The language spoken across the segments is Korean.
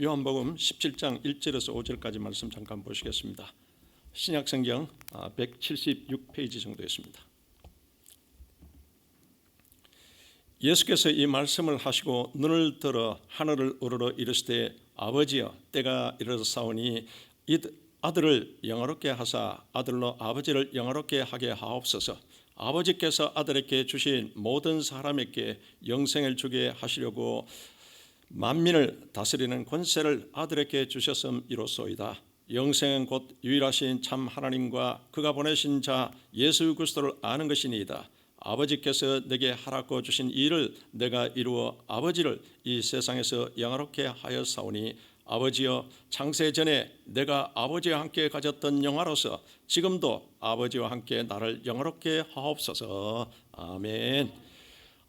요한복음 17장 1절에서 5절까지 말씀 잠깐 보시겠습니다. 신약성경 176페이지 정도 있습니다. 예수께서 이 말씀을 하시고 눈을 들어 하늘을 우러러 이르시되 아버지여 때가 이르렀사오니 이 아들을 영화롭게 하사 아들로 아버지를 영화롭게 하게 하옵소서. 아버지께서 아들에게 주신 모든 사람에게 영생을 주게 하시려고 만민을 다스리는 권세를 아들에게 주셨음이로소이다. 영생은 곧 유일하신 참 하나님과 그가 보내신 자 예수 그리스도를 아는 것이니이다. 아버지께서 내게 하라고 주신 일을 내가 이루어 아버지를 이 세상에서 영화롭게 하였사오니 아버지여 창세 전에 내가 아버지와 함께 가졌던 영화로서 지금도 아버지와 함께 나를 영화롭게 하옵소서. 아멘.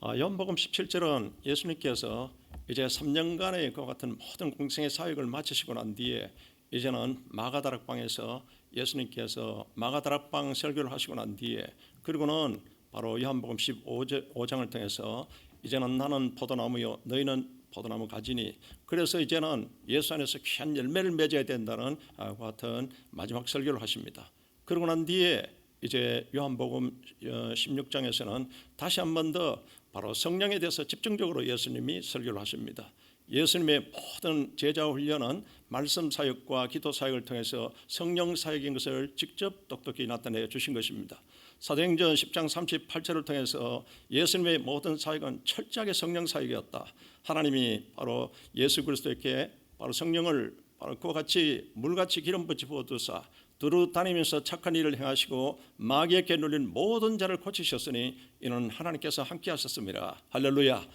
요한복음 17절은 예수님께서 이제 3년간의 그와 같은 모든 공생의 사역을 마치시고 난 뒤에 이제는 마가다락방에서 예수님께서 마가다락방 설교를 하시고 난 뒤에 그리고는 바로 요한복음 15장을 통해서 이제는 나는 포도나무요 너희는 포도나무 가지니 그래서 이제는 예수 안에서 귀한 열매를 맺어야 된다는 그와 같은 마지막 설교를 하십니다. 그러고 난 뒤에 이제 요한복음 16장에서는 다시 한 번 더 바로 성령에 대해서 집중적으로 예수님이 설교를 하십니다. 예수님의 모든 제자 훈련은 말씀 사역과 기도 사역을 통해서 성령 사역인 것을 직접 똑똑히 나타내 주신 것입니다. 사도행전 10장 38절을 통해서 예수님의 모든 사역은 철저하게 성령 사역이었다. 하나님이 바로 예수 그리스도에게 바로 성령을 바로 그와 같이 물같이 기름 부어 두사 두루 다니면서 착한 일을 행하시고 마귀에게 눌린 모든 자를 고치셨으니 이는 하나님께서 함께 하셨습니다. 할렐루야.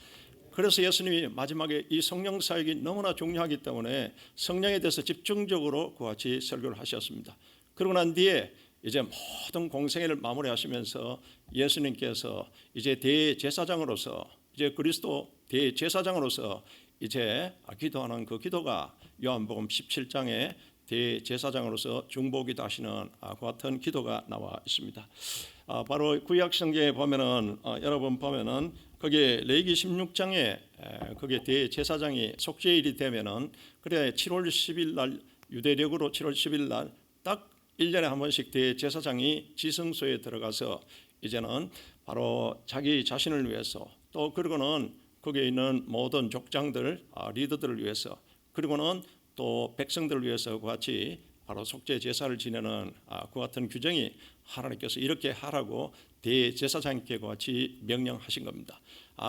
그래서 예수님이 마지막에 이 성령 사역이 너무나 중요하기 때문에 성령에 대해서 집중적으로 그와 같이 설교를 하셨습니다. 그러고 난 뒤에 이제 모든 공생애를 마무리하시면서 예수님께서 이제 대제사장으로서 이제 그리스도 대제사장으로서 이제 기도하는 그 기도가 요한복음 17장에 대제사장으로서 중보기도 하시는 그와 같은 기도가 나와 있습니다. 바로 구약 성경에 보면은 여러분 보면은 거기에 레위기 16장에 거기에 대제사장이 속죄일이 되면은 그래 7월 10일 날 유대력으로 7월 10일 날 딱 1년에 한 번씩 대제사장이 지성소에 들어가서 이제는 바로 자기 자신을 위해서 또 그리고는 거기에 있는 모든 족장들 리더들을 위해서 그리고는 또 백성들을 위해서 그와 같이 바로 속죄 제사를 지내는 그와 같은 규정이 하나님께서 이렇게 하라고 대제사장께 그와 같이 명령하신 겁니다.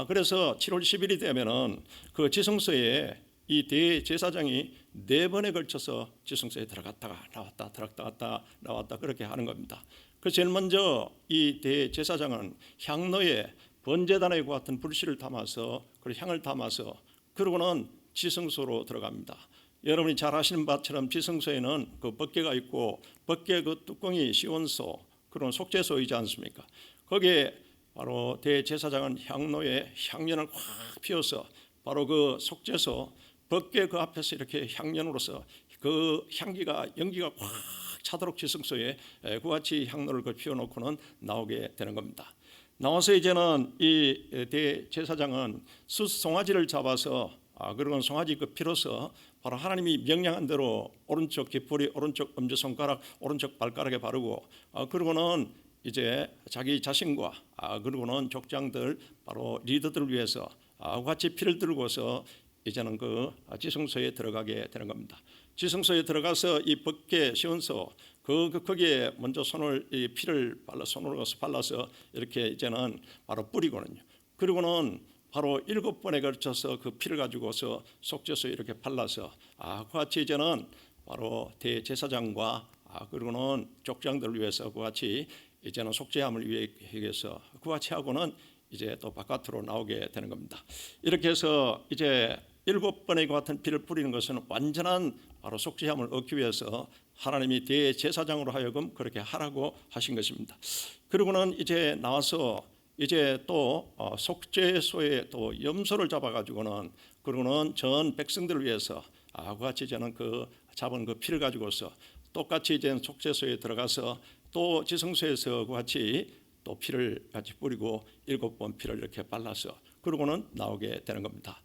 그래서 7월 10일이 되면은 그 지성소에 이 대제사장이 4번에 걸쳐서 지성소에 들어갔다가 나왔다 들어갔다 나왔다 그렇게 하는 겁니다. 그래서 제일 먼저 이 대제사장은 향로에 번제단에 그와 같은 불씨를 담아서 그 향을 담아서 그러고는 지성소로 들어갑니다. 여러분이 잘 아시는 바처럼 지성소에는 그 법궤가 있고 법궤 그 뚜껑이 시온소 그런 속죄소이지 않습니까? 거기에 바로 대제사장은 향로에 향연을 확 피워서 바로 그 속죄소 법궤 그 앞에서 이렇게 향연으로서 그 향기가 연기가 확 차도록 지성소에 그와 같이 향로를 피워놓고는 나오게 되는 겁니다. 나와서 이제는 이 대제사장은 숫송아지를 잡아서 그리고 송아지 그 피로서 바로 하나님이 명령한 대로 오른쪽 깃뿌리, 오른쪽 엄지손가락, 오른쪽 발가락에 바르고 그리고는 이제 자기 자신과 그리고는 족장들 바로 리더들을 위해서 같이 피를 들고서 이제는 그 지성소에 들어가게 되는 겁니다. 지성소에 들어가서 이 법궤 시온소 거기에 먼저 손을 이 피를 손으로 발라서 이렇게 이제는 바로 뿌리거든요. 그리고는 바로 7번에 걸쳐서 그 피를 가지고서 속죄소에 이렇게 발라서 그와 같이 이제는 바로 대제사장과 그리고는 족장들을 위해서 그와 같이 이제는 속죄함을 위해서 그와 같이 하고는 이제 또 바깥으로 나오게 되는 겁니다. 이렇게 해서 이제 7번의 같은 피를 뿌리는 것은 완전한 바로 속죄함을 얻기 위해서 하나님이 대제사장으로 하여금 그렇게 하라고 하신 것입니다. 그리고는 이제 나와서 이제 또 속죄소에 또 염소를 잡아가지고는 그리고는 전 백성들을 위해서 그와 같이 저는 그 잡은 그 피를 가지고서 똑같이 이제 속죄소에 들어가서 또 지성소에서 그와 같이 또 피를 같이 뿌리고 7번 피를 이렇게 발라서 그러고는 나오게 되는 겁니다.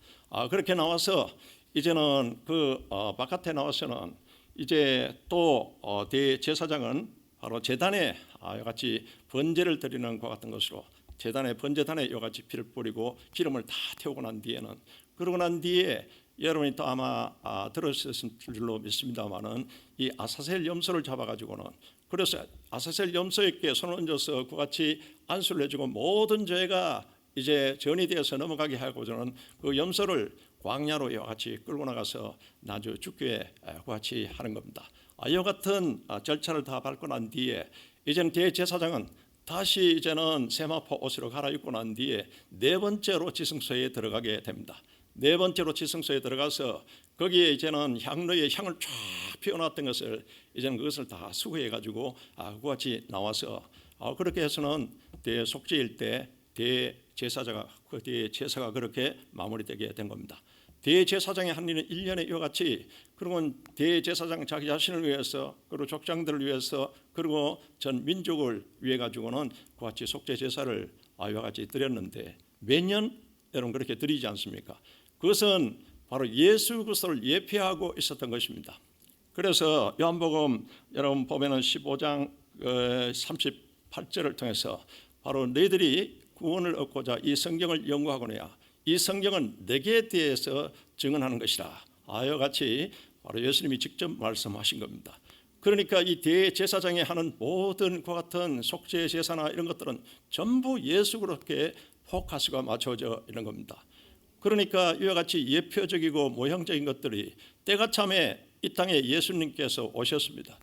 그렇게 나와서 이제는 그 바깥에 나와서는 이제 또 대제사장은 바로 제단에 이같이 번제를 드리는 것 같은 것으로 제단에 번제단에 이같이 피를 뿌리고 기름을 다 태우고 난 뒤에는 그러고 난 뒤에 여러분이 또 아마 들으셨을 줄로 믿습니다만은 이 아사셀 염소를 잡아가지고는 그래서 아사셀 염소에게 손을 얹어서 그같이 안수를 해주고 모든 죄가 이제 전이 되어서 넘어가게 하고서는 그 염소를 광야로 이와 같이 끌고 나가서 나주 죽게 같이 하는 겁니다. 이와 같은 절차를 다 밟고 난 뒤에 이제는 대제사장은 다시 이제는 세마포 옷으로 갈아입고 난 뒤에 네 번째로 지성소에 들어가게 됩니다. 네 번째로 지성소에 들어가서 거기에 이제는 향로의 향을 쫙 피워놨던 것을 이제는 그것을 다 수거해 가지고 그와 같이 나와서 그렇게 해서는 대속죄일 때 대제사자가 그 대제사가 그렇게 마무리되게 된 겁니다. 대제사장의 한 일은 1년에 이와 같이 그리고 대제사장 자기 자신을 위해서 그리고 족장들을 위해서 그리고 전 민족을 위해 가지고는 그와 같이 속죄 제사를 이와 같이 드렸는데 매년 여러분 그렇게 드리지 않습니까? 그것은 바로 예수 그리스도를 예표하고 있었던 것입니다. 그래서 요한복음 여러분 보면은 15장 38절을 통해서 바로 너희들이 구원을 얻고자 이 성경을 연구하거니와 이 성경은 내게 대해서 증언하는 것이라. 이와 같이 바로 예수님이 직접 말씀하신 겁니다. 그러니까 이 대제사장이 하는 모든 그와 같은 속죄 제사나 이런 것들은 전부 예수 그렇게 포커스가 맞춰져 있는 겁니다. 그러니까 이와 같이 예표적이고 모형적인 것들이 때가 참에 이 땅에 예수님께서 오셨습니다.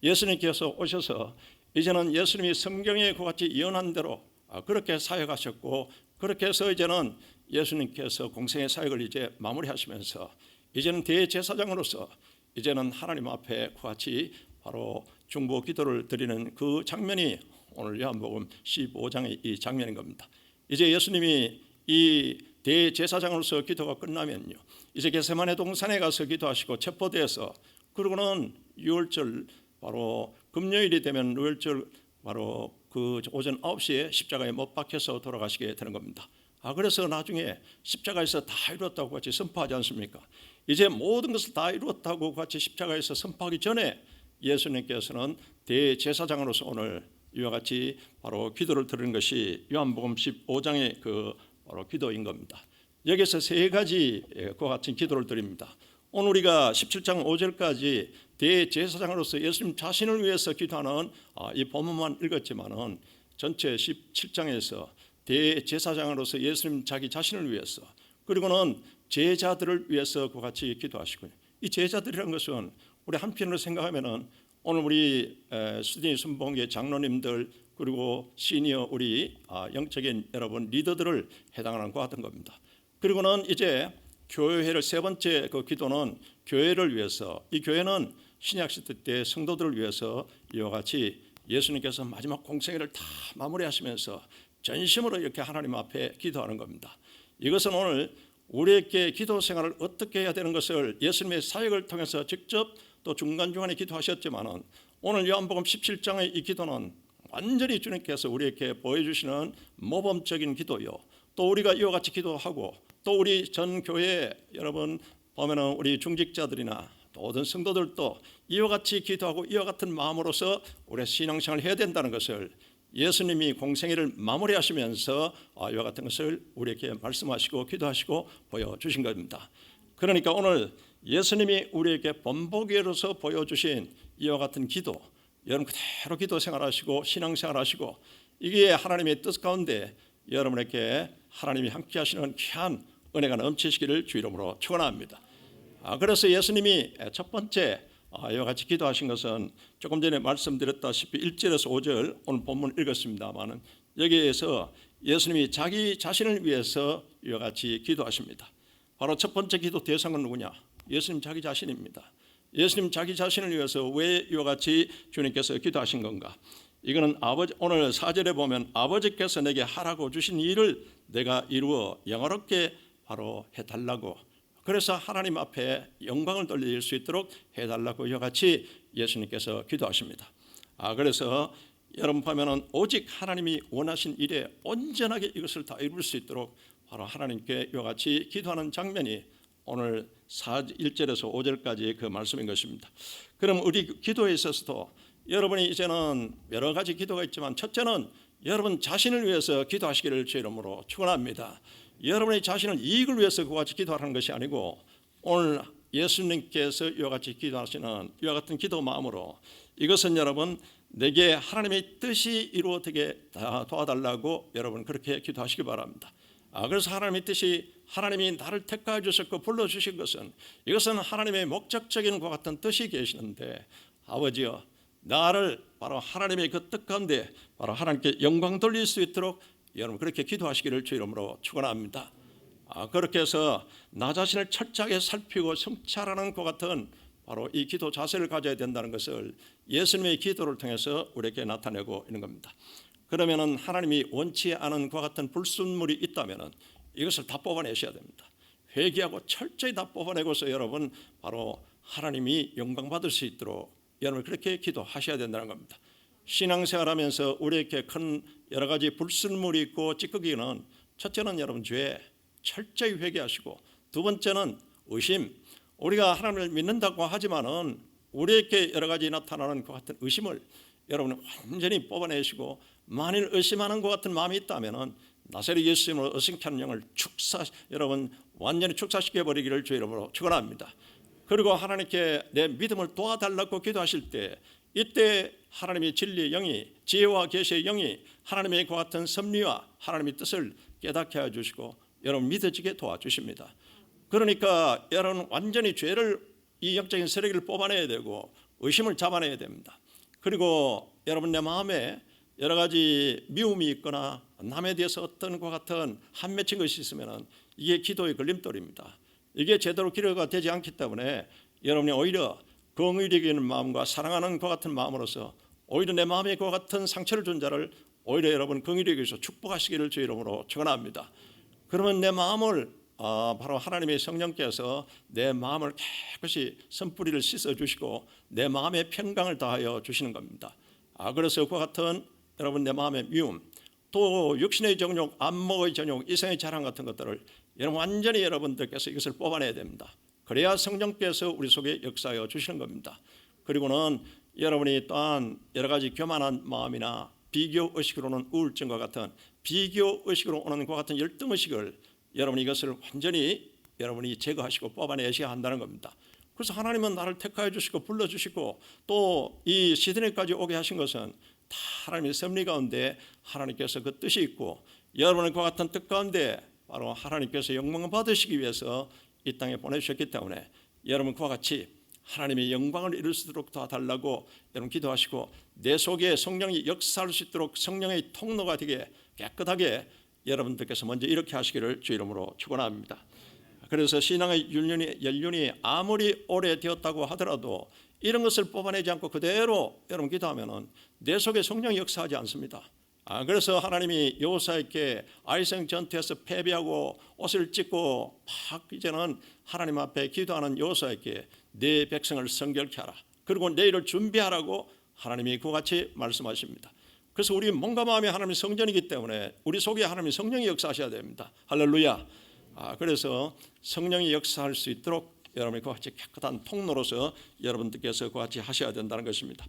예수님께서 오셔서 이제는 예수님이 성경에 그와 같이 예언한 대로 그렇게 사역하셨고 그렇게 해서 이제는 예수님께서 공생의 사역을 이제 마무리하시면서 이제는 대제사장으로서 이제는 하나님 앞에 그와 같이 바로 중보 기도를 드리는 그 장면이 오늘 요한복음 15장의 이 장면인 겁니다. 이제 예수님이 이 대제사장으로서 기도가 끝나면요, 이제 겟세마네 동산에 가서 기도하시고 체포돼서 그러고는 유월절 바로 금요일이 되면 유월절 바로 그 오전 9시에 십자가에 못 박혀서 돌아가시게 되는 겁니다. 그래서 나중에 십자가에서 다 이루었다고 같이 선포하지 않습니까? 이제 모든 것을 다 이루었다고 같이 십자가에서 선포하기 전에 예수님께서는 대제사장으로서 오늘 이와 같이 바로 기도를 드리는 것이 요한복음 15장의 그 바로 기도인 겁니다. 여기서 세 가지 그와 같은 기도를 드립니다. 오늘 우리가 17장 5절까지 대제사장으로서 예수님 자신을 위해서 기도하는 이 본문만 읽었지만은 전체 17장에서 대제사장으로서 예수님 자기 자신을 위해서 그리고는 제자들을 위해서 그와 같이 기도하시고요. 이 제자들이라는 것은 우리 한편으로 생각하면은 오늘 우리 수진이 순복음교회 장로님들 그리고 시니어 우리 영적인 여러분 리더들을 해당하는 것 같은 겁니다. 그리고는 이제 교회를 세 번째 그 기도는 교회를 위해서 이 교회는 신약 시대 때 성도들을 위해서 이와 같이 예수님께서 마지막 공생애를 다 마무리하시면서 전심으로 이렇게 하나님 앞에 기도하는 겁니다. 이것은 오늘 우리에게 기도 생활을 어떻게 해야 되는 것을 예수님의 사역을 통해서 직접 또 중간중간에 기도하셨지만은 오늘 요한복음 17장의 이 기도는 완전히 주님께서 우리에게 보여주시는 모범적인 기도요. 또 우리가 이와 같이 기도하고 또 우리 전 교회 여러분 보면은 우리 중직자들이나 모든 성도들도 이와 같이 기도하고 이와 같은 마음으로서 우리 신앙생활을 해야 된다는 것을 예수님이 공생애를 마무리하시면서 이와 같은 것을 우리에게 말씀하시고 기도하시고 보여주신 겁니다. 그러니까 오늘 예수님이 우리에게 본보기로서 보여주신 이와 같은 기도 여러분 그대로 기도 생활하시고 신앙생활하시고 이게 하나님의 뜻 가운데 여러분에게 하나님이 함께 하시는 귀한 은혜가 넘치시기를 주 이름으로 축원합니다. 그래서 예수님이 첫 번째 이와 같이 기도하신 것은 조금 전에 말씀드렸다시피 1절에서 5절 오늘 본문 읽었습니다만 여기에서 예수님이 자기 자신을 위해서 이와 같이 기도하십니다. 바로 첫 번째 기도 대상은 누구냐? 예수님 자기 자신입니다. 예수님 자기 자신을 위해서 왜 이와 같이 주님께서 기도하신 건가? 이거는 오늘 4절에 보면 아버지께서 내게 하라고 주신 일을 내가 이루어 영화롭게 바로 해달라고 그래서 하나님 앞에 영광을 돌릴 수 있도록 해달라고 이와 같이 예수님께서 기도하십니다. 그래서 여러분 보면은 오직 하나님이 원하신 일에 온전하게 이것을 다 이룰 수 있도록 바로 하나님께 이와 같이 기도하는 장면이 오늘 1절에서 5절까지 그 말씀인 것입니다. 그럼 우리 기도에 있어서도 여러분이 이제는 여러 가지 기도가 있지만 첫째는 여러분 자신을 위해서 기도하시기를 주의 이름으로 축원합니다. 여러분의 자신을 이익을 위해서 그와 같이 기도하는 것이 아니고 오늘 예수님께서 이와 같이 기도하시는 이와 같은 기도 마음으로 이것은 여러분 내게 하나님의 뜻이 이루어지게 도와달라고 여러분 그렇게 기도하시기 바랍니다. 그래서 하나님의 뜻이 하나님이 나를 택하여 주셨고 불러주신 것은 이것은 하나님의 목적적인 것 같은 뜻이 계시는데 아버지여 나를 바로 하나님의 그 뜻 가운데 바로 하나님께 영광 돌릴 수 있도록 여러분 그렇게 기도하시기를 주의 이름으로 축원합니다. 그렇게 해서 나 자신을 철저하게 살피고 성찰하는 것 같은 바로 이 기도 자세를 가져야 된다는 것을 예수님의 기도를 통해서 우리에게 나타내고 있는 겁니다. 그러면은 하나님이 원치 않은 것 같은 불순물이 있다면은 이것을 다 뽑아내셔야 됩니다. 회개하고 철저히 다 뽑아내고서 여러분 바로 하나님이 영광 받을 수 있도록 여러분 그렇게 기도하셔야 된다는 겁니다. 신앙생활하면서 우리에게 큰 여러 가지 불순물이 있고 찌꺼기는 첫째는 여러분 죄 철저히 회개하시고 두 번째는 의심. 우리가 하나님을 믿는다고 하지만은 우리에게 여러 가지 나타나는 것 같은 의심을 여러분 완전히 뽑아내시고 만일 의심하는 것 같은 마음이 있다면은 나사렛 예수님으로 어승케 영을 여러분 완전히 축사시켜 버리기를 주의 이름으로 축원합니다. 그리고 하나님께 내 믿음을 도와달라고 기도하실 때 이때 하나님의 진리의 영이 지혜와 계시의 영이 하나님의 그 같은 섭리와 하나님의 뜻을 깨닫게 해주시고 여러분 믿어지게 도와주십니다. 그러니까 여러분 완전히 죄를 이 영적인 세력을 뽑아내야 되고 의심을 잡아내야 됩니다. 그리고 여러분 내 마음에 여러 가지 미움이 있거나 남에 대해서 어떤 것 같은 한 맺힌 것이 있으면 이게 기도의 걸림돌입니다. 이게 제대로 기도가 되지 않기 때문에 여러분이 오히려 긍휼히 여기는 마음과 사랑하는 것 같은 마음으로서 오히려 내 마음에 그 같은 상처를 준 자를 오히려 여러분 긍휼히 여기서 축복하시기를 주의 이름으로 축원합니다. 그러면 내 마음을 바로 하나님의 성령께서 내 마음을 깨끗이 선뿌리를 씻어주시고 내 마음의 평강을 다하여 주시는 겁니다. 그래서 그와 같은 여러분 내 마음의 미움 또 육신의 정욕, 안목의 정욕, 이성의 자랑 같은 것들을 여러분 완전히 여러분들께서 이것을 뽑아내야 됩니다. 그래야 성령께서 우리 속에 역사하여 주시는 겁니다. 그리고는 여러분이 또한 여러 가지 교만한 마음이나 비교 의식으로는 우울증과 같은 비교 의식으로 오는 것 같은 열등 의식을 여러분 이것을 완전히 여러분이 제거하시고 뽑아내셔야 한다는 겁니다. 그래서 하나님은 나를 택하여 주시고 불러주시고 또 이 시드니까지 오게 하신 것은 다 하나님의 섭리 가운데 하나님께서 그 뜻이 있고 여러분의 그 같은 뜻 가운데 바로 하나님께서 영광을 받으시기 위해서 이 땅에 보내주셨기 때문에 여러분 그와 같이 하나님의 영광을 이룰 수 있도록 도와달라고 여러분 기도하시고 내 속에 성령이 역사할 수 있도록 성령의 통로가 되게 깨끗하게 여러분들께서 먼저 이렇게 하시기를 주의 이름으로 축원합니다. 그래서 신앙의 연륜이 아무리 오래되었다고 하더라도 이런 것을 뽑아내지 않고 그대로 여러분 기도하면은 내 속에 성령이 역사하지 않습니다. 그래서 하나님이 여호사에게 아이성 전투에서 패배하고 옷을 찢고 막 이제는 하나님 앞에 기도하는 여호사에게 내 백성을 성결케 하라. 그리고 내일을 준비하라고 하나님이 그와 같이 말씀하십니다. 그래서 우리 몸과 마음이 하나님의 성전이기 때문에 우리 속에 하나님의 성령이 역사하셔야 됩니다. 할렐루야. 그래서 성령이 역사할 수 있도록 여러분이 그와 같이 깨끗한 통로로서 여러분들께서 그와 같이 하셔야 된다는 것입니다.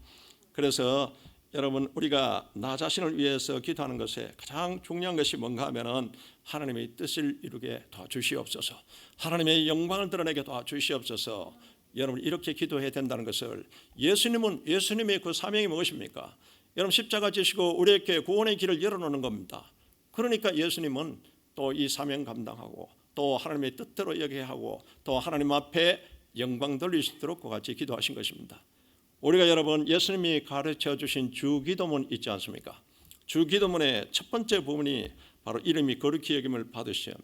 그래서 여러분 우리가 나 자신을 위해서 기도하는 것에 가장 중요한 것이 뭔가 하면은 하나님의 뜻을 이루게 도와주시옵소서. 하나님의 영광을 드러내게 도와주시옵소서. 여러분 이렇게 기도해야 된다는 것을 예수님의 그 사명이 무엇입니까? 여러분 십자가 지시고 우리에게 구원의 길을 열어놓는 겁니다. 그러니까 예수님은 또 이 사명 감당하고 또 하나님의 뜻대로 여기게 하고 또 하나님 앞에 영광 돌릴 수 있도록 그와 같이 기도하신 것입니다. 우리가 여러분 예수님이 가르쳐 주신 주기도문 있지 않습니까? 주기도문의 첫 번째 부분이 바로 이름이 거룩히 여김을 받으시며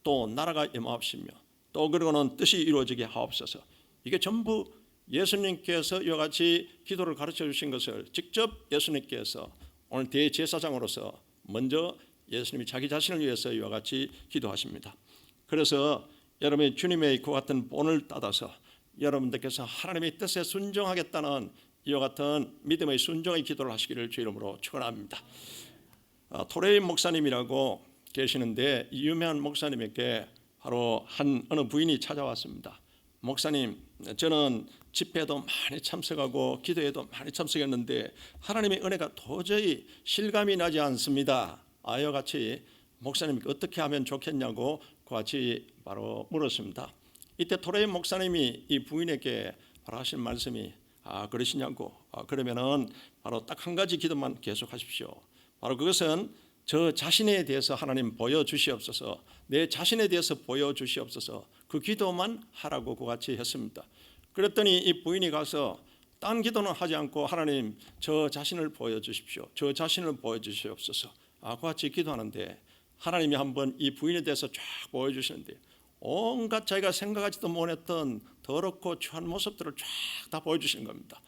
또 나라가 임하옵시며 또 그리고는 뜻이 이루어지게 하옵소서. 이게 전부 예수님께서 이와 같이 기도를 가르쳐 주신 것을 직접 예수님께서 오늘 대제사장으로서 먼저 예수님이 자기 자신을 위해서 이와 같이 기도하십니다. 그래서 여러분이 주님의 그 같은 본을 따라서 여러분들께서 하나님의 뜻에 순종하겠다는 이와 같은 믿음의 순종의 기도를 하시기를 주의 이름으로 축원합니다. 토레이 목사님이라고 계시는데 이 유명한 목사님에게 바로 어느 부인이 찾아왔습니다. 목사님, 저는 집회도 많이 참석하고 기도에도 많이 참석했는데 하나님의 은혜가 도저히 실감이 나지 않습니다. 이와 같이 목사님 어떻게 하면 좋겠냐고 같이 바로 물었습니다. 이때 토레이 목사님이 이 부인에게 바로 하신 말씀이 그러시냐고, 그러면은 바로 딱 한 가지 기도만 계속하십시오. 바로 그것은 저 자신에 대해서 하나님 보여주시옵소서, 내 자신에 대해서 보여주시옵소서, 그 기도만 하라고 그같이 했습니다. 그랬더니 이 부인이 가서 딴 기도는 하지 않고 하나님 저 자신을 보여주십시오, 저 자신을 보여주시옵소서 그같이 기도하는데 하나님이 한번 이 부인에 대해서 쫙 보여주시는데 온갖 자기가 생각하지도 못했던 더럽고 추한 모습들을 쫙 다 보여주시는 겁니다.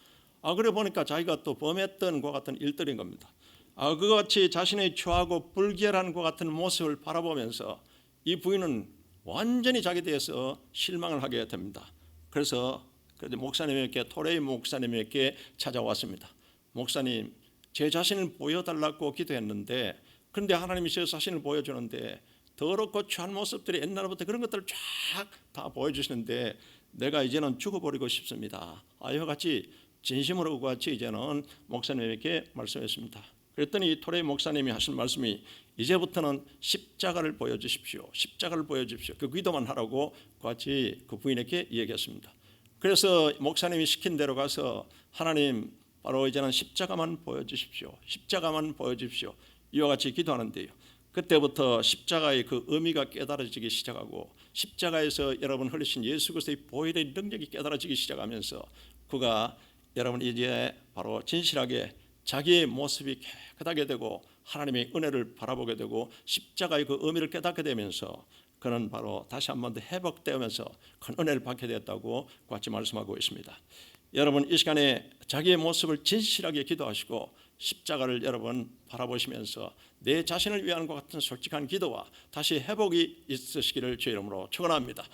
그래 보니까 자기가 또 범했던 것 같은 일들인 겁니다. 그같이 자신의 추하고 불결한 것 같은 모습을 바라보면서 이 부인은 완전히 자기에 대해서 실망을 하게 됩니다. 그래서 목사님에게, 토레이 목사님에게 찾아왔습니다. 목사님, 제 자신을 보여달라고 기도했는데 그런데 하나님이 제 자신을 보여주는데 더럽고 추한 모습들이 옛날부터 그런 것들을 쫙 다 보여주시는데 내가 이제는 죽어버리고 싶습니다. 이와 같이 진심으로 같이 이제는 목사님에게 말씀했습니다. 그랬더니 이 토레이 목사님이 하신 말씀이 이제부터는 십자가를 보여주십시오, 십자가를 보여주십시오, 그 기도만 하라고 같이 그 부인에게 얘기했습니다. 그래서 목사님이 시킨 대로 가서 하나님 바로 이제는 십자가만 보여주십시오, 십자가만 보여주십시오 이와 같이 기도하는데요, 그때부터 십자가의 그 의미가 깨달아지기 시작하고 십자가에서 여러분 흘리신 예수 그리스도의 보혈의 능력이 깨달아지기 시작하면서 그가 여러분 이제 바로 진실하게 자기의 모습이 깨끗하게 되고 하나님의 은혜를 바라보게 되고 십자가의 그 의미를 깨닫게 되면서 그는 바로 다시 한 번 더 회복되면서 큰 은혜를 받게 되었다고 같이 말씀하고 있습니다. 여러분 이 시간에 자기의 모습을 진실하게 기도하시고 십자가를 여러분 바라보시면서 내 자신을 위한 것 같은 솔직한 기도와 다시 회복이 있으시기를 주의 이름으로 축원합니다.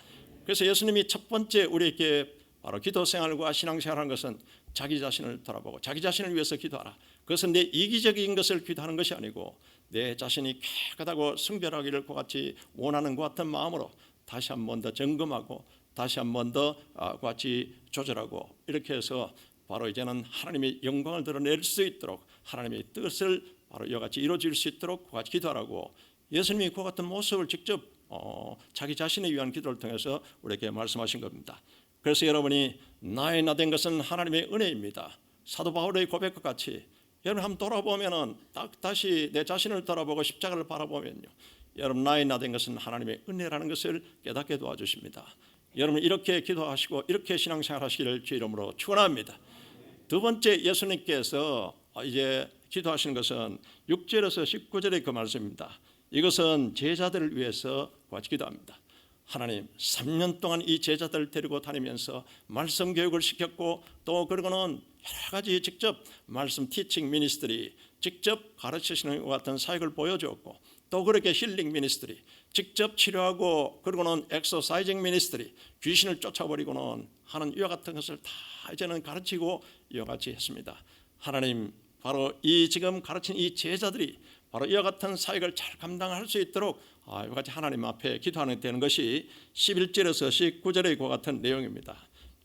그래서 예수님이 첫 번째 우리에게 바로 기도 생활과 신앙생활하는 것은 자기 자신을 돌아보고 자기 자신을 위해서 기도하라. 그것은 내 이기적인 것을 기도하는 것이 아니고 내 자신이 깨끗하고 성별하기를 같이 원하는 것 같은 마음으로 다시 한 번 더 점검하고 다시 한 번 더 같이 조절하고 이렇게 해서 바로 이제는 하나님의 영광을 드러낼 수 있도록 하나님의 뜻을 바로 이와 같이 이루어질 수 있도록 같이 기도하라고 예수님이 그 같은 모습을 직접 자기 자신을 위한 기도를 통해서 우리에게 말씀하신 겁니다. 그래서 여러분이 나의 나 된 것은 하나님의 은혜입니다. 사도 바울의 고백과 같이 여러분 한번 돌아보면은 다시 내 자신을 돌아보고 십자가를 바라보면요, 여러분 나의 나 된 것은 하나님의 은혜라는 것을 깨닫게 도와주십니다. 여러분 이렇게 기도하시고 이렇게 신앙생활 하시기를 주의 이름으로 축원합니다. 두 번째 예수님께서 이제 기도하시는 것은 6절에서 19절의 그 말씀입니다. 이것은 제자들을 위해서 같이 기도합니다. 하나님 3년 동안 이 제자들을 데리고 다니면서 말씀 교육을 시켰고 또 그러고는 여러 가지 직접 말씀 티칭 미니스트리 직접 가르치시는 것 같은 사역을 보여주었고 또 그렇게 힐링 미니스트리 직접 치료하고 그러고는 엑서사이징 미니스트리 귀신을 쫓아버리고는 하는 이와 같은 것을 다 이제는 가르치고 이와 같이 했습니다. 하나님 바로 이 지금 가르친 이 제자들이 바로 이와 같은 사역을 잘 감당할 수 있도록 이와 같이 하나님 앞에 기도하는 되는 것이 11절에서 19절의 그 같은 내용입니다.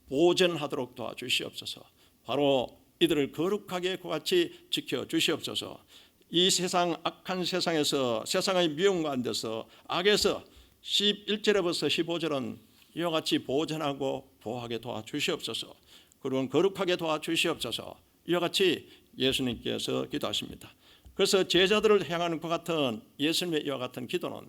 보전하도록 도와주시옵소서. 바로 이들을 거룩하게 그같이 지켜주시옵소서. 이 세상 악한 세상에서 세상의 미움과 안 돼서 악에서 11절에서 15절은 이와 같이 보전하고 보호하게 도와주시옵소서. 그리고 거룩하게 도와주시옵소서. 이와 같이 예수님께서 기도하십니다. 그래서 제자들을 향하는 것 같은 예수님의 이와 같은 기도는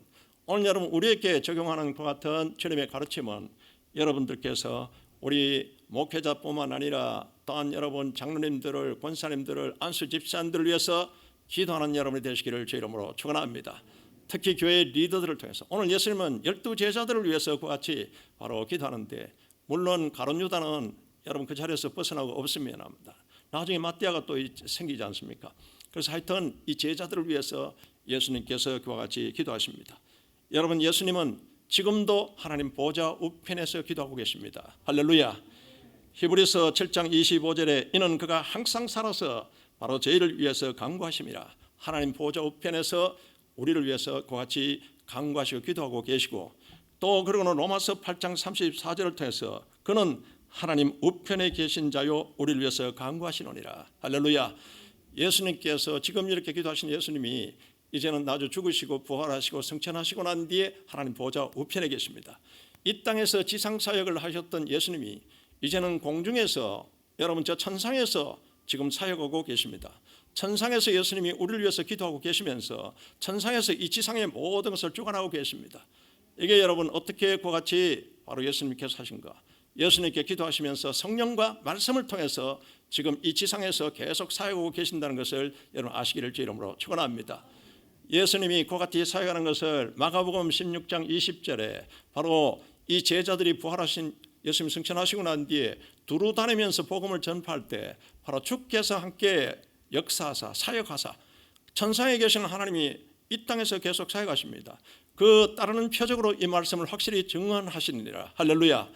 오늘 여러분 우리에게 적용하는 것 같은 주님의 가르침은 여러분들께서 우리 목회자뿐만 아니라 또한 여러분 장로님들을 권사님들을 안수 집사님들을 위해서 기도하는 여러분이 되시기를 주 이름으로 축원합니다. 특히 교회 리더들을 통해서 오늘 예수님은 12제자들을 위해서 그같이 바로 기도하는데 물론 가룟 유다는 여러분 그 자리에서 벗어나고 없으면 합니다. 나중에 마띠아가 또 생기지 않습니까? 그래서 하여튼 이 제자들을 위해서 예수님께서 그와 같이 기도하십니다. 여러분 예수님은 지금도 하나님 보좌 우편에서 기도하고 계십니다. 할렐루야. 히브리서 7장 25절에 이는 그가 항상 살아서 바로 저희를 위해서 간구하심이라. 하나님 보좌 우편에서 우리를 위해서 그와 같이 간구하시고 기도하고 계시고 또 그리고는 로마서 8장 34절을 통해서 그는 하나님 우편에 계신 자요 우리를 위해서 간구하시노니라. 할렐루야. 예수님께서 지금 이렇게 기도하신 예수님이 이제는 나주 죽으시고 부활하시고 승천하시고 난 뒤에 하나님 보좌 우편에 계십니다. 이 땅에서 지상사역을 하셨던 예수님이 이제는 공중에서, 여러분 저 천상에서 지금 사역하고 계십니다. 천상에서 예수님이 우리를 위해서 기도하고 계시면서 천상에서 이 지상의 모든 것을 주관하고 계십니다. 이게 여러분 어떻게 그와 같이 바로 예수님께서 하신가? 예수님께 기도하시면서 성령과 말씀을 통해서 지금 이 지상에서 계속 사역하고 계신다는 것을 여러분 아시기를 주 이름으로 축원합니다. 예수님이 그와 같이 사역하는 것을 마가복음 16장 20절에 바로 이 제자들이 부활하신 예수님 승천하시고 난 뒤에 두루 다니면서 복음을 전파할 때 바로 주께서 함께 역사하사 사역하사 천상에 계시는 하나님이 이 땅에서 계속 사역하십니다. 그 따르는 표적으로 이 말씀을 확실히 증언하시느니라. 할렐루야.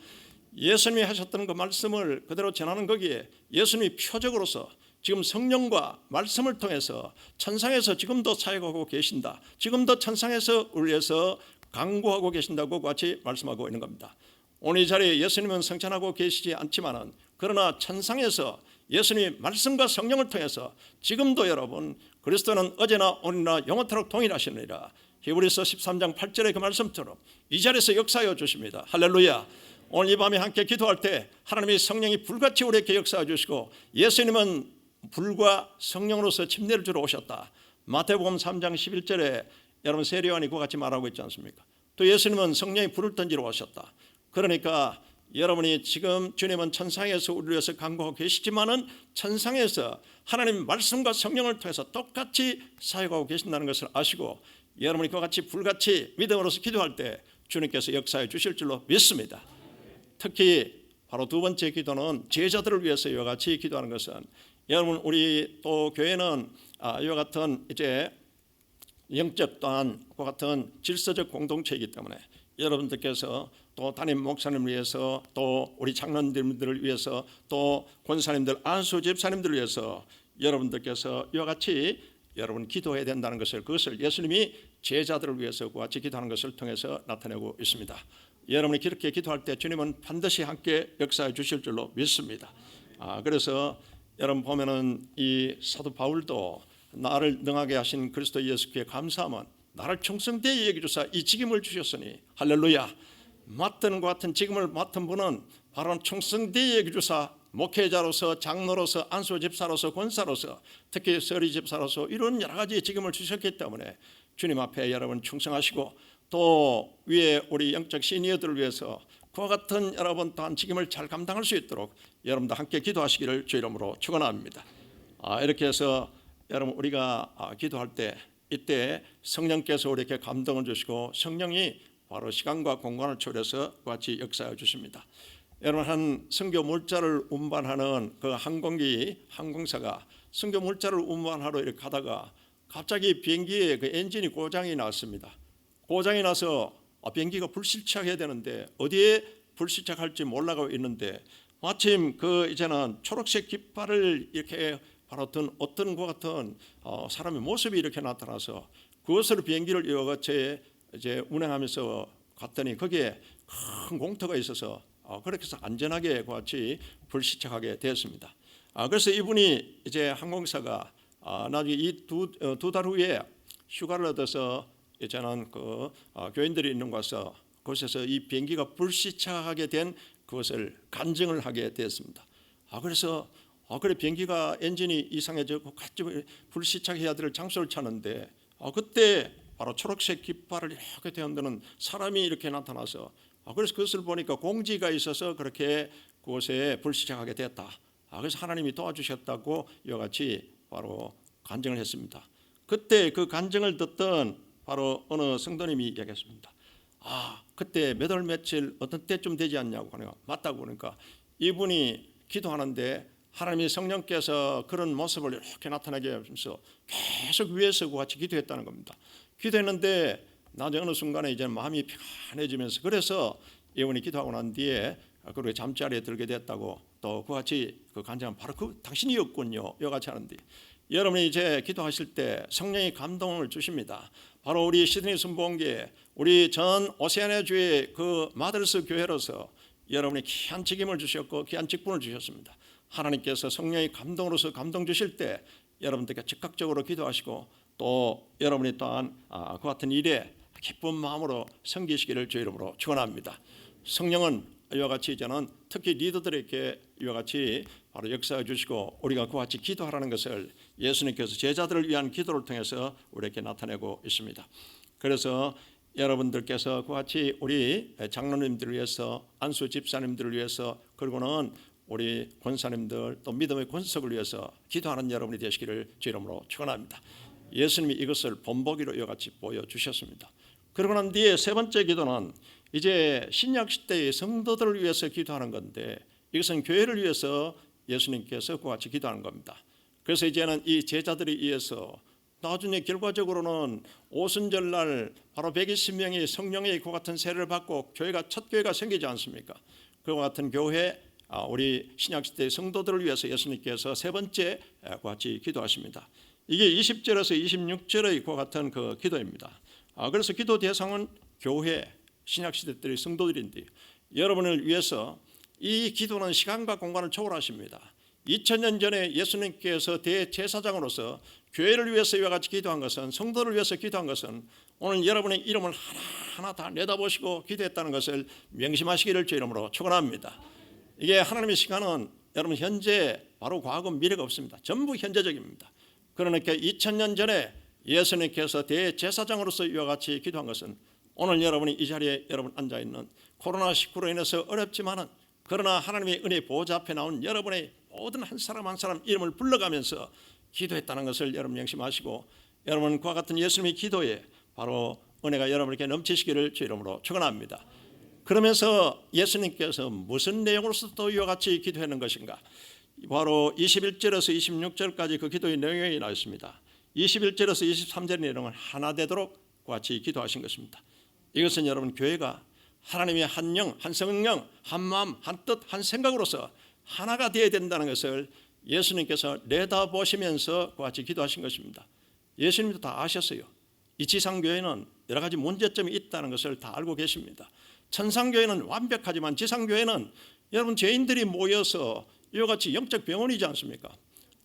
예수님이 하셨던 그 말씀을 그대로 전하는 거기에 예수님이 표적으로서 지금 성령과 말씀을 통해서 천상에서 지금도 사역하고 계신다. 지금도 천상에서 우리 위해서 간구하고 계신다고 같이 말씀하고 있는 겁니다. 오늘 이 자리에 예수님은 승천하고 계시지 않지만은 그러나 천상에서 예수님이 말씀과 성령을 통해서 지금도 여러분 그리스도는 어제나 오늘나 영원토록 동일하시느니라. 히브리서 13장 8절의 그 말씀처럼 이 자리에서 역사하여 주십니다. 할렐루야. 오늘 이 밤에 함께 기도할 때 하나님의 성령이 불같이 우리에게 역사해 주시고 예수님은 불과 성령으로서 침례를 주러 오셨다. 마태복음 3장 11절에 여러분 세례요한이 그와 같이 말하고 있지 않습니까? 또 예수님은 성령이 불을 던지러 오셨다. 그러니까 여러분이 지금 주님은 천상에서 우리를 위해서 간구하고 계시지만은 천상에서 하나님 말씀과 성령을 통해서 똑같이 사역하고 계신다는 것을 아시고 여러분이 그와 같이 불같이 믿음으로서 기도할 때 주님께서 역사해 주실 줄로 믿습니다. 특히 바로 두 번째 기도는 제자들을 위해서 이와 같이 기도하는 것은 여러분 우리 또 교회는 이와 같은 이제 영적 또한 그와 같은 질서적 공동체이기 때문에 여러분들께서 또 담임 목사님을 위해서 또 우리 장로님들을 위해서 또 권사님들 안수 집사님들을 위해서 여러분들께서 이와 같이 여러분 기도해야 된다는 것을 그것을 예수님이 제자들을 위해서 그와 같이 기도하는 것을 통해서 나타내고 있습니다. 여러분이 그렇게 기도할 때 주님은 반드시 함께 역사해 주실 줄로 믿습니다. 그래서 여러분 보면은 이 사도 바울도 나를 능하게 하신 그리스도 예수께 감사함은 나를 충성되이 여기주사 이 직임을 주셨으니 할렐루야. 맡은 것 같은 직임을 맡은 분은 바로 충성되이 여기주사 목회자로서 장로로서 안수 집사로서 권사로서 특히 서리 집사로서 이런 여러 가지 직임을 주셨기 때문에 주님 앞에 여러분 충성하시고 또 위에 우리 영적 시니어들을 위해서 그와 같은 여러분 또한 직임을 잘 감당할 수 있도록 여러분도 함께 기도하시기를 주 이름으로 축원합니다. 이렇게 해서 여러분 우리가 기도할 때 이때 성령께서 우리에게 감동을 주시고 성령이 바로 시간과 공간을 초월해서 같이 역사해 주십니다. 여러분 한 선교 물자를 운반하는 그 항공사가 선교 물자를 운반하러 이렇게 가다가 갑자기 비행기에 그 엔진이 고장이 났습니다. 고장이 나서 비행기가 불시착해야 되는데 어디에 불시착할지 몰라가고 있는데 마침 그 이제는 초록색 깃발을 이렇게 바로 어떤 것 같은 사람의 모습이 이렇게 나타나서 그것으로 비행기를 이어가체 이제 운행하면서 갔더니 거기에 큰 공터가 있어서 그렇게 해서 안전하게 같이 불시착하게 되었습니다. 그래서 이분이 이제 항공사가 나중에 이 두 달 후에 휴가를 얻어서 이제는 그 교인들이 있는 곳에서 그곳에서 이 비행기가 불시착하게 된 그것을 간증을 하게 되었습니다. 그래서 그래 비행기가 엔진이 이상해지고 같이 불시착해야 될 장소를 찾는데 그때 바로 초록색 깃발을 이렇게 대한다는 사람이 이렇게 나타나서 그래서 그것을 보니까 공지가 있어서 그렇게 그곳에 불시착하게 됐다. 그래서 하나님이 도와주셨다고 이와 같이 바로 간증을 했습니다. 그때 그 간증을 듣던 바로 어느 성도님이 얘기했습니다. 그때 몇 월 며칠 어떤 때쯤 되지 않냐고 하니까 맞다고 그러니까 이분이 기도하는데 하나님의 성령께서 그런 모습을 이렇게 나타나게 하면서 계속 위에서 같이 기도했다는 겁니다. 기도했는데 나중에 어느 순간에 이제 마음이 편해지면서 그래서 이분이 기도하고 난 뒤에 그렇게 잠자리에 들게 됐다고 또 그같이 그 간증은 바로 그 당신이었군요. 이와 같이 하는데 여러분이 이제 기도하실 때 성령이 감동을 주십니다. 바로 우리 시드니 순복음교회, 우리 전 오세아니아 주의 그 마더스 교회로서 여러분이 귀한 직임을 주셨고 귀한 직분을 주셨습니다. 하나님께서 성령의 감동으로서 감동 주실 때 여러분들께 즉각적으로 기도하시고 또 여러분이 또한 그 같은 일에 기쁜 마음으로 섬기시기를 주의 이름으로 축원합니다. 성령은 이와 같이 저는 특히 리더들에게 이와 같이 바로 역사해 주시고 우리가 그와 같이 기도하라는 것을 예수님께서 제자들을 위한 기도를 통해서 우리에게 나타내고 있습니다. 그래서 여러분들께서 그와 같이 우리 장로님들을 위해서, 안수 집사님들을 위해서, 그리고는 우리 권사님들 또 믿음의 권석을 위해서 기도하는 여러분이 되시기를 주 이름으로 축원합니다. 예수님이 이것을 본보기로 이와 같이 보여주셨습니다. 그러고 난 뒤에 세 번째 기도는 이제 신약 시대의 성도들을 위해서 기도하는 건데 이것은 교회를 위해서 예수님께서 그와 같이 기도하는 겁니다. 그래서 이제는 이 제자들에 의해서 나중에 결과적으로는 오순절날 바로 120명이 성령의 그와 같은 세례를 받고 교회가 첫 교회가 생기지 않습니까? 그와 같은 교회 우리 신약시대의 성도들을 위해서 예수님께서 세 번째 그와 같이 기도하십니다. 이게 20절에서 26절의 그와 같은 그 기도입니다. 그래서 기도 대상은 교회, 신약시대 때의 성도들인데 여러분을 위해서 이 기도는 시간과 공간을 초월하십니다. 2000년 전에 예수님께서 대제사장으로서 교회를 위해서 이와 같이 기도한 것은, 성도를 위해서 기도한 것은 오늘 여러분의 이름을 하나하나 다 내다보시고 기도했다는 것을 명심하시기를 주 이름으로 축원합니다. 이게 하나님의 시간은 여러분 현재 바로 과거 미래가 없습니다. 전부 현재적입니다. 그러니까 2000년 전에 예수님께서 대제사장으로서 이와 같이 기도한 것은 오늘 여러분이 이 자리에 여러분 앉아있는 코로나19로 인해서 어렵지만은 그러나 하나님의 은혜 보좌 앞에 나온 여러분의 모든 한 사람 한 사람 이름을 불러가면서 기도했다는 것을 여러분 명심하시고 여러분 그와 같은 예수님의 기도에 바로 은혜가 여러분에게 넘치시기를 주 이름으로 축원합니다. 그러면서 예수님께서 무슨 내용으로서 또 이와 같이 기도하는 것인가? 바로 21절에서 26절까지 그 기도의 내용이 나와 있습니다. 21절에서 23절의 내용은 하나 되도록 같이 기도하신 것입니다. 이것은 여러분 교회가 하나님의 한 영, 한 성령, 한 마음, 한 뜻, 한 생각으로서 하나가 되어야 된다는 것을 예수님께서 내다보시면서 같이 기도하신 것입니다. 예수님도 다 아셨어요. 이 지상교회는 여러 가지 문제점이 있다는 것을 다 알고 계십니다. 천상교회는 완벽하지만 지상교회는 여러분 죄인들이 모여서 이와 같이 영적 병원이지 않습니까?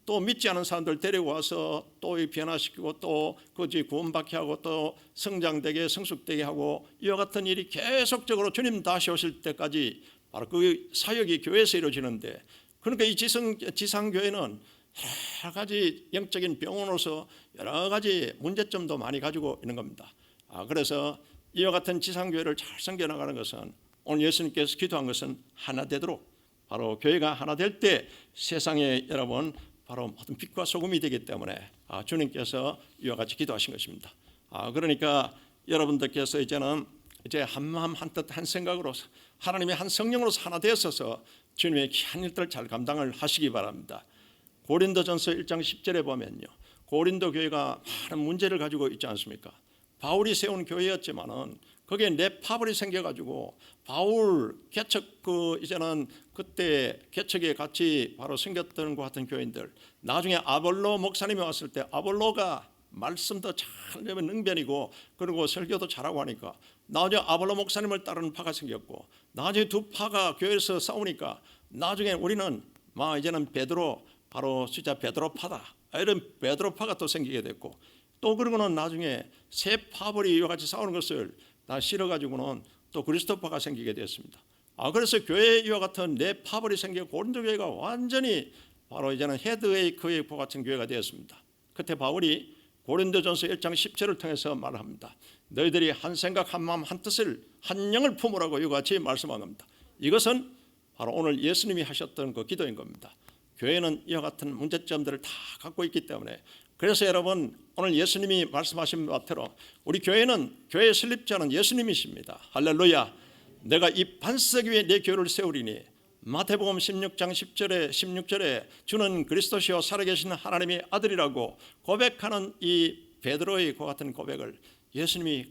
또 믿지 않은 사람들 데리고 와서 또 변화시키고 또 그지 구원받게 하고 또 성장되게 성숙되게 하고 이와 같은 일이 계속적으로 주님 다시 오실 때까지 바로 그 사역이 교회에서 이루어지는데, 그러니까 이 지상교회는 여러 가지 영적인 병원으로서 여러 가지 문제점도 많이 가지고 있는 겁니다. 그래서 이와 같은 지상교회를 잘 섬겨나가는 것은 오늘 예수님께서 기도한 것은 하나 되도록, 바로 교회가 하나 될 때 세상에 여러분 바로 모든 빛과 소금이 되기 때문에 주님께서 이와 같이 기도하신 것입니다. 그러니까 여러분들께서 이제는 이제 한 마음 한 뜻 한 생각으로서 하나님의 한 성령으로서 하나 되었어서 주님의 귀한 일들을 잘 감당을 하시기 바랍니다. 고린도전서 1장 10절에 보면요, 고린도 교회가 많은 문제를 가지고 있지 않습니까? 바울이 세운 교회였지만은 거기에 뇌파벌이 생겨가지고 바울 개척 이제는 그때 개척에 같이 바로 생겼던 것 같은 교인들, 나중에 아볼로 목사님이 왔을 때 아볼로가 말씀도 잘 능변이고 그리고 설교도 잘하고 하니까 나중에 아볼로 목사님을 따르는 파가 생겼고, 나중에 두 파가 교회에서 싸우니까 나중에 우리는 이제는 베드로, 바로 진짜 베드로파다, 이런 베드로파가 또 생기게 됐고, 또 그러고는 나중에 세 파벌이 이와 같이 싸우는 것을 다 실어가지고는 또 그리스도파가 생기게 되었습니다. 그래서 교회 이와 같은 네 파벌이 생겨 고린도 교회가 완전히 바로 이제는 헤드웨이크의 같은 교회가 되었습니다. 그때 바울이 고린도전서 1장 10절을 통해서 말합니다. 너희들이 한 생각 한 마음 한 뜻을 한 영을 품으라고 이와 같이 말씀한 겁니다. 이것은 바로 오늘 예수님이 하셨던 그 기도인 겁니다. 교회는 이와 같은 문제점들을 다 갖고 있기 때문에, 그래서 여러분 오늘 예수님이 말씀하신 바대로 우리 교회는, 교회의 설립자는 예수님이십니다. 할렐루야. 내가 이 반석 위에 내 교회를 세우리니, 마태복음 16장 16절에 주는 그리스도시요 살아계신 하나님의 아들이라고 고백하는 이 베드로의 그 같은 고백을 예수님이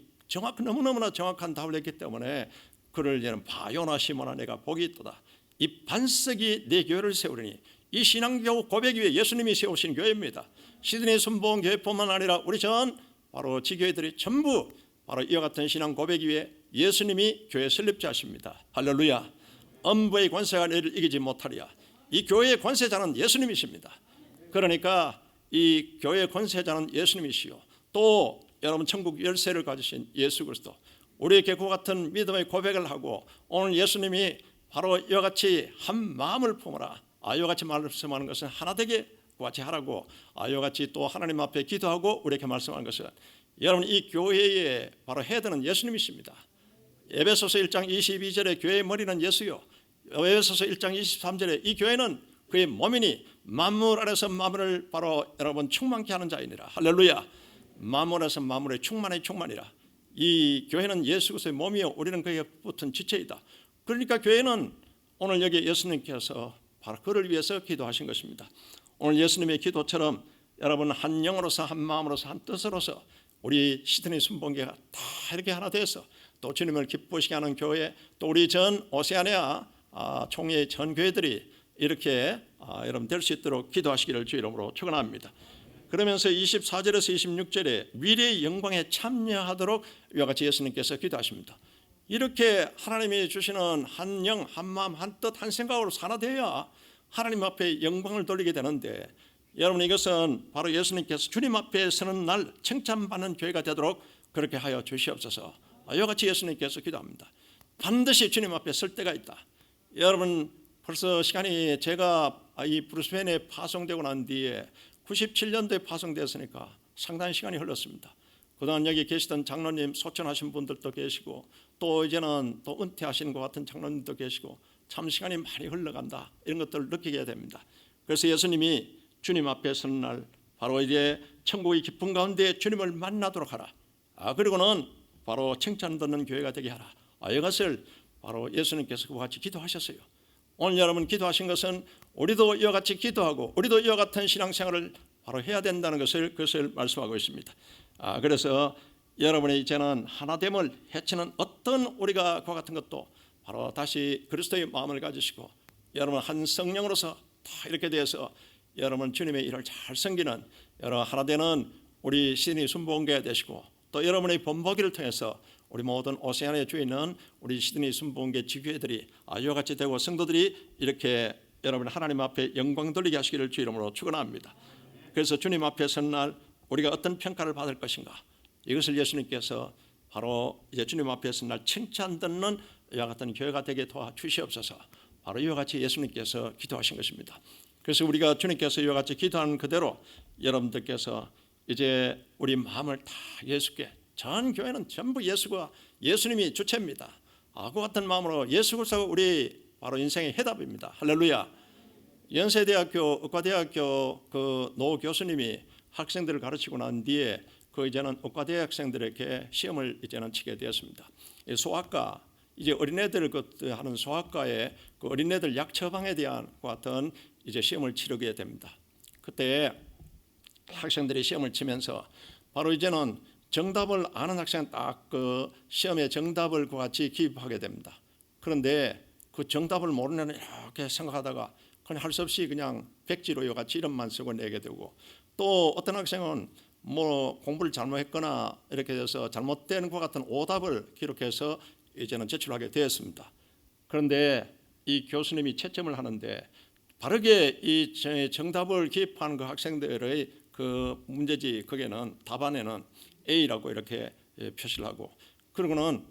너무너무나 정확한 답을 했기 때문에 그를 이제는 바요나 시몬아 내가 복이 있도다. 이 반석이 내 교회를 세우리니, 이 신앙교 고백 위에 예수님이 세우신 교회입니다. 시드니 순복음교회뿐만 아니라 우리 전 바로 지교회들이 전부 바로 이와 같은 신앙 고백 위에 예수님이 교회 설립자십니다. 할렐루야. 음부의 권세가 너희를 이기지 못하리야. 이 교회의 권세자는 예수님이십니다. 그러니까 이 교회의 권세자는 예수님이시요, 또 여러분 천국 열쇠를 가지신 예수 그리스도, 우리에게 그와 같은 믿음의 고백을 하고 오늘 예수님이 바로 이와 같이 한 마음을 품어라, 이와 같이 말씀하는 것은 하나 되게 같이 하라고, 이와 같이 또 하나님 앞에 기도하고 우리에게 말씀하는 것은 여러분 이 교회에 바로 헤드는 예수님이십니다. 에베소서 1장 22절에 교회의 머리는 예수요, 에베소서 1장 23절에 이 교회는 그의 몸이니 만물 안에서 만물을 바로 여러분 충만케 하는 자이니라. 할렐루야. 만물 안에서 만물의 충만이라. 이 교회는 예수 그리스도의 몸이요 우리는 그에게 붙은 지체이다. 그러니까 교회는 오늘 여기 예수님께서 바로 그를 위해서 기도하신 것입니다. 오늘 예수님의 기도처럼 여러분 한 영으로서 한 마음으로서 한 뜻으로서 우리 시드니 순복음교회가 다 이렇게 하나 돼서 또 주님을 기쁘시게 하는 교회, 또 우리 전 오세아니아 총회 전 교회들이 이렇게 여러분 될 수 있도록 기도하시기를 주 이름으로 축원합니다. 그러면서 24절에서 26절에 미래의 영광에 참여하도록 이와 같이 예수님께서 기도하십니다. 이렇게 하나님이 주시는 한 영, 한 마음, 한 뜻, 한 생각으로 하나되어야 하나님 앞에 영광을 돌리게 되는데, 여러분 이것은 바로 예수님께서 주님 앞에 서는 날 칭찬받는 교회가 되도록 그렇게 하여 주시옵소서. 이와 같이 예수님께서 기도합니다. 반드시 주님 앞에 설 때가 있다. 여러분 벌써 시간이, 제가 이 브루스벤에 파송되고 난 뒤에 97년도에 파송되었으니까 상당히 시간이 흘렀습니다. 그동안 여기 계시던 장로님 소천하신 분들도 계시고 또 이제는 또 은퇴하신 것 같은 장로님도 계시고 참 시간이 많이 흘러간다, 이런 것들을 느끼게 됩니다. 그래서 예수님이 주님 앞에 서는 날 바로 이제 천국의 기쁨 가운데 주님을 만나도록 하라. 그리고는 바로 칭찬 듣는 교회가 되게 하라. 이것을 바로 예수님께서 그와 같이 기도하셨어요. 오늘 여러분 기도하신 것은 우리도 이와 같이 기도하고 우리도 이와 같은 신앙생활을 바로 해야 된다는 그것을 말씀하고 있습니다. 그래서 여러분의 이제는 하나됨을 해치는 어떤 우리가 그와 같은 것도 바로 다시 그리스도의 마음을 가지시고 여러분 한 성령으로서 다 이렇게 돼서 여러분 주님의 일을 잘 섬기는 여러분 하나되는 우리 시드니 순복음교회 되시고, 또 여러분의 본보기를 통해서 우리 모든 오세아니아에 주에 있는 우리 시드니 순복음교회 지교회들이 이와 같이 되고 성도들이 이렇게 여러분 하나님 앞에 영광 돌리게 하시기를 주 이름으로 축원합니다. 그래서 주님 앞에 선 날 우리가 어떤 평가를 받을 것인가, 이것을 예수님께서 바로 이제 주님 앞에 선 날 칭찬 듣는 이와 같은 교회가 되게 도와주시옵소서. 바로 이와 같이 예수님께서 기도하신 것입니다. 그래서 우리가 주님께서 이와 같이 기도하는 그대로 여러분들께서 이제 우리 마음을 다 예수께, 전 교회는 전부 예수가 예수님이 주체입니다. 그 같은 마음으로 예수 그리스도가 우리 바로 인생의 해답입니다. 할렐루야. 연세대학교 의과대학교 그 노 교수님이 학생들을 가르치고 난 뒤에 그 이제는 의과대 학생들에게 시험을 이제는 치게 되었습니다. 소아과, 이제 어린애들 하는 소아과에 그 어린애들 약 처방에 대한 같은 이제 시험을 치르게 됩니다. 그때 학생들이 시험을 치면서 바로 이제는 정답을 아는 학생은 딱 그 시험의 정답을 같이 기입하게 됩니다. 그런데 그 정답을 모르는 이렇게 생각하다가 그냥 할 수 없이 그냥 백지로 이와 같이 이름만 쓰고 내게 되고, 또 어떤 학생은 뭐 공부를 잘못했거나 이렇게 돼서 잘못된 것 같은 오답을 기록해서 이제는 제출하게 되었습니다. 그런데 이 교수님이 채점을 하는데 바르게 이 정답을 기입한 그 학생들의 그 문제지, 거기에는 답안에는 A라고 이렇게 표시를 하고, 그리고는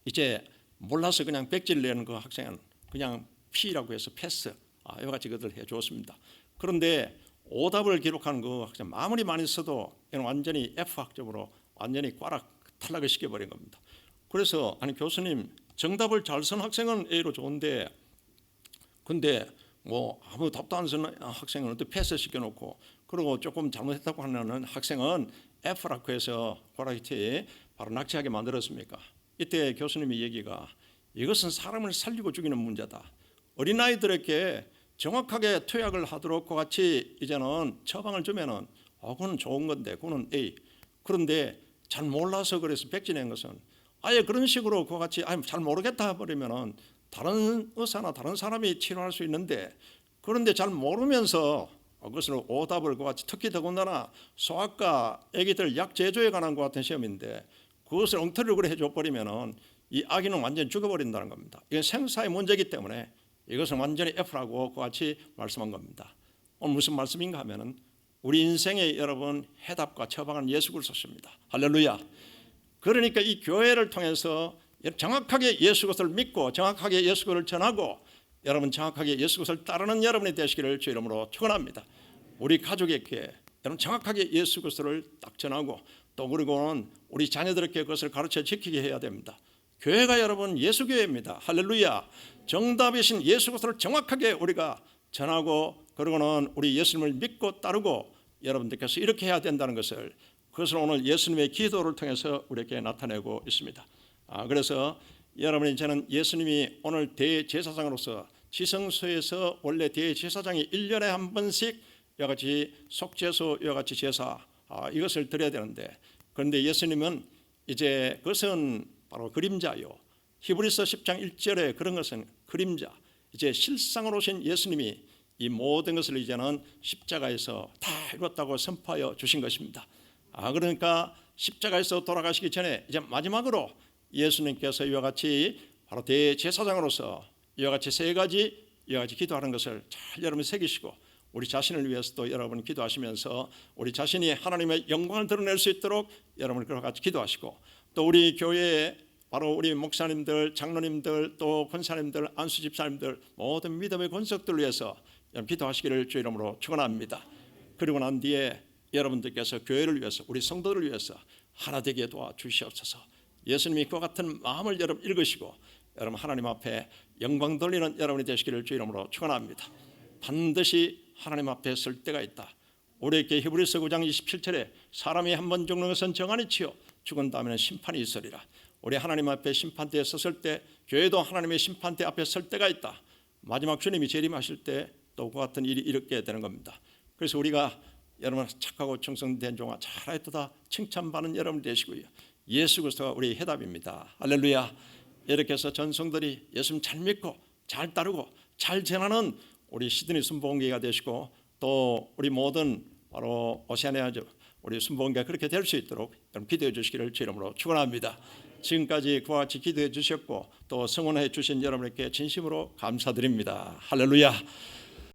이제 몰라서 그냥 백지를 내는 그 학생은 그냥 P라고 해서 패스, 이와 같이 그것을 해주었습니다. 그런데 오답을 기록한 그 학생 아무리 많이 써도 완전히 F 학점으로 완전히 꽈락 탈락을 시켜버린 겁니다. 그래서 아니 교수님, 정답을 잘 쓴 학생은 A로 좋은데 근데 뭐 아무 답도 안 쓰는 학생은 또 패스 시켜놓고, 그리고 조금 잘못했다고 하는 학생은 F라고 해서 꽈락이 바로 낙치하게 만들었습니까? 이때 교수님의 얘기가, 이것은 사람을 살리고 죽이는 문제다. 어린아이들에게 정확하게 투약을 하도록 같이 이제는 처방을 주면은 그건 좋은 건데 그거는 A. 그런데 잘 몰라서 그래서 백지 낸 것은 아예 그런 식으로 같이 잘 모르겠다 버리면은 다른 의사나 다른 사람이 치료할 수 있는데, 그런데 잘 모르면서 그것을 오답을 그와 같이, 특히 더군다나 소아과 아기들 약 제조에 관한 것 같은 시험인데 그것을 엉터리로 그래 해줘 버리면은 이 아기는 완전히 죽어버린다는 겁니다. 이건 생사의 문제이기 때문에 이것은 완전히 F라고 그와 같이 말씀한 겁니다. 오늘 무슨 말씀인가 하면은 우리 인생의 여러분 해답과 처방은 예수 그리스도십니다. 할렐루야. 그러니까 이 교회를 통해서 정확하게 예수 그리스도를 믿고 정확하게 예수 그리스도를 전하고 여러분 정확하게 예수 그리스도를 따르는 여러분이 되시기를 주 이름으로 축원합니다. 우리 가족에게 여러분 정확하게 예수 그리스도를 딱 전하고 또 그리고는 우리 자녀들에게 그것을 가르쳐 지키게 해야 됩니다. 교회가 여러분 예수교회입니다. 할렐루야. 정답이신 예수 그리스도를 정확하게 우리가 전하고 그러고는 우리 예수님을 믿고 따르고 여러분들께서 이렇게 해야 된다는 것을 그것을 오늘 예수님의 기도를 통해서 우리에게 나타내고 있습니다. 그래서 여러분 이제는 예수님이 오늘 대제사장으로서 지성소에서 원래 대제사장이 1년에 한 번씩 이와 같이 속죄소 이와 같이 제사 이것을 드려야 되는데 그런데 예수님은 이제 그것은 바로 그림자요. 히브리서 10장 1절에 그런 것은 그림자. 이제 실상으로 오신 예수님이 이 모든 것을 이제는 십자가에서 다 이뤘다고 선포하여 주신 것입니다. 그러니까 십자가에서 돌아가시기 전에 이제 마지막으로 예수님께서 이와 같이 바로 대제사장으로서 이와 같이 세 가지 이와 같이 기도하는 것을 잘 여러분 새기시고 우리 자신을 위해서도 여러분 기도하시면서 우리 자신이 하나님의 영광을 드러낼 수 있도록 여러분 그와 같이 기도하시고 또 우리 교회에 바로 우리 목사님들, 장로님들, 또 권사님들, 안수 집사님들 모든 믿음의 권석들을 위해서 기도하시기를 주 이름으로 축원합니다. 그리고 난 뒤에 여러분들께서 교회를 위해서 우리 성도들을 위해서 하나 되게 도와주시옵소서. 예수님이 그와 같은 마음을 여러분 읽으시고 여러분 하나님 앞에 영광 돌리는 여러분이 되시기를 주 이름으로 축원합니다. 반드시 하나님 앞에 설 때가 있다. 우리에게 히브리서 9장 27절에 사람이 한 번 죽는 것은 정한이치요 죽은 다음에는 심판이 있으리라. 우리 하나님 앞에 심판대에 섰을 때 교회도 하나님의 심판대 앞에 설 때가 있다. 마지막 주님이 재림하실 때 또 그와 같은 일이 일어나게 되는 겁니다. 그래서 우리가 여러분 착하고 충성된 종아 잘했다 칭찬받는 여러분 되시고요. 예수 그리스도가 우리의 해답입니다. 할렐루야. 이렇게 해서 전성들이 예수님 잘 믿고 잘 따르고 잘 전하는 우리 시드니 순복음교회가 되시고 또 우리 모든 바로 오세아니아 우리 순복음교회가 그렇게 될 수 있도록 여러분 기도해 주시기를 주 이름으로 축원합니다. 지금까지 그와 같이 기도해 주셨고 또 성원해 주신 여러분에게 진심으로 감사드립니다. 할렐루야.